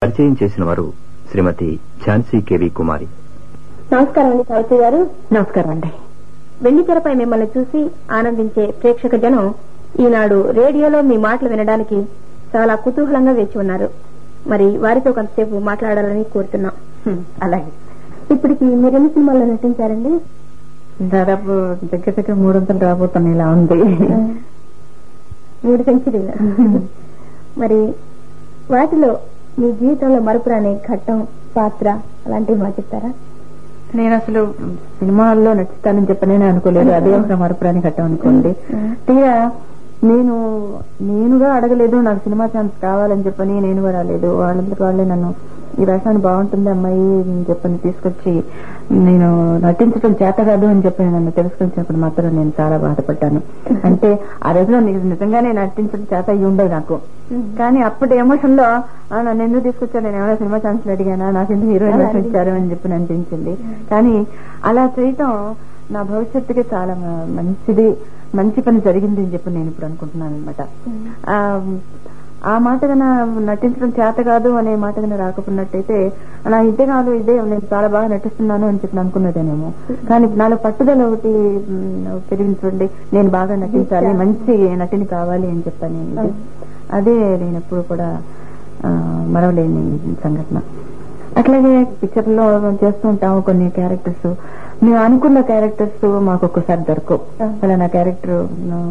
పరిచయం చేసిన వారు శ్రీమతి ఝాన్సీ కేవి కుమారి. నమస్కారం అండి సావిత్రి గారు. నమస్కారం అండి. వెండితెరపై మిమ్మల్ని చూసి ఆనందించే ప్రేక్షక జనం ఈనాడు రేడియోలో మీ మాటలు వినడానికి చాలా కుతూహలంగా వేచి ఉన్నారు. మరి వారితో కొంతసేపు మాట్లాడాలని కోరుతున్నాం. అలాగే. ఇప్పటికి మీరెన్ని సినిమాల్లో నటించారండి? దాదాపు దగ్గర 300 రాబోతున్నాయి. ఇలా ఉంది. 3 సెంచరీలు. మరి వాటిలో మీ జీవితంలో మరపురాని ఘట్టం, పాత్ర అలాంటివి మాకు చెప్తారా? నేను అసలు సినిమాల్లో నటిస్తానని చెప్పనే అనుకోలేదు. అదే ఒక మరపురాని ఘట్టం అనుకోండి. తీరా నేనుగా అడగలేదు, నాకు సినిమా ఛాన్స్ కావాలని చెప్పని నేను కూడా రాలేదు. వాళ్ళందరూ వాళ్ళే నన్ను ఈ వేషాన్ని బాగుంటుంది అమ్మాయి అని చెప్పని తీసుకొచ్చి నేను నటించడం చేత కాదు అని చెప్పి నన్ను తెలుసుకొచ్చినప్పుడు మాత్రం నేను చాలా బాధపడ్డాను. అంటే ఆ రోజులో నిజంగానే నటించడం చేత అయ్యి ఉండదు నాకు. కానీ అప్పటి ఎమోషన్ లో నన్ను ఎందుకు తీసుకొచ్చాను, నేను ఏమైనా సినిమా ఛాన్స్లు అడిగానా, నాకు ఎందుకు హీరోయిన్ వేషం ఇచ్చారు అని చెప్పి అనిపించింది. కానీ అలా చేయటం నా భవిష్యత్తుకి చాలా మంచి పని జరిగింది అని చెప్పి నేను ఇప్పుడు అనుకుంటున్నాను అనమాట. ఆ మాట కన్నా నటించడం చేత కాదు అనే మాట కన్నా రాకపోయినట్టయితే నా ఇదే కాదు, ఇదే నేను చాలా బాగా నటిస్తున్నాను అని చెప్పి అనుకున్నదేనేమో. కానీ నాలో పట్టుదల ఒకటి పెరిగించండి, నేను బాగా నటించాలి, మంచి నటిని కావాలి అని చెప్పాను. అదే నేను ఎప్పుడు కూడా మరవలేని సంఘటన. అట్లాగే పిక్చర్ లో చేస్తూ ఉంటాము కొన్ని క్యారెక్టర్స్. మేము అనుకున్న క్యారెక్టర్స్ మాకు ఒక్కసారి దొరకవు. అలా నా క్యారెక్టర్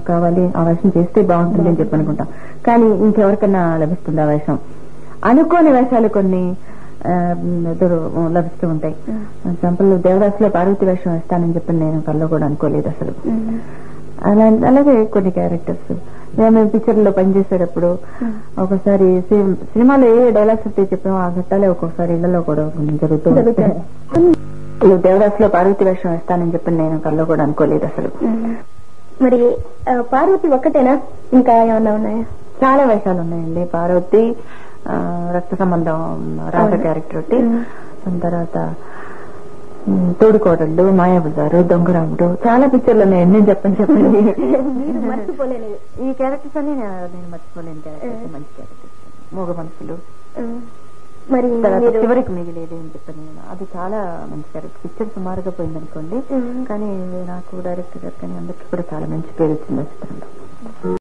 కావాలి, ఆ వేషం చేస్తే బాగుంటుంది అని చెప్పి అనుకుంటాం. కానీ ఇంకెవరికన్నా లభిస్తుంది ఆ వేషం. అనుకోని వేషాలు కొన్ని లభిస్తూ ఉంటాయి. ఎగ్జాంపుల్ దేవదాసులో పార్వతి వేషం వేస్తానని చెప్పి నేను కల్లో కూడా అనుకోలేదు అసలు. అలాగే కొన్ని క్యారెక్టర్స్ మేము పిక్చర్ లో పనిచేసేటప్పుడు ఒకసారి సినిమాలో ఏ డైలాగ్స్ అయితే చెప్పామో ఆ ఘట్టాలే ఒక్కొక్కసారి ఇళ్లలో కూడా జరుగుతూ ఉంటాయి. దేవదాసులో పార్వతి వేషం వేస్తానని చెప్పి నేను కల్లో కూడా అనుకోలేదు అసలు. మరి పార్వతి ఒక్కటేనా, ఇంకా ఏమన్నా ఉన్నాయా? చాలా వేషాలు ఉన్నాయండి. పార్వతి, రక్త సంబంధం రాధ క్యారెక్టర్ ఒకటి, తర్వాత తోడుకోడళ్ళు, మాయాబజారు, దొంగరాముడు, చాలా పిక్చర్లు ఉన్నాయి. నేను చెప్పండి మర్చిపోలేనివి ఈ క్యారెక్టర్స్ అని నేను మర్చిపోలేని క్యారెక్టర్స్, మంచి క్యారెక్టర్స్. మూగ మనసులు, మరి చివరికి మిగిలేదు అని చెప్పని అది చాలా మంచి క్యారెక్టర్. పిక్చర్ సుమారుగా పోయింది అనుకోండి, కానీ నాకు డైరెక్టర్ గారు కానీ అందరికీ కూడా చాలా మంచి పేరు వచ్చింది ఆ చిత్రంలో.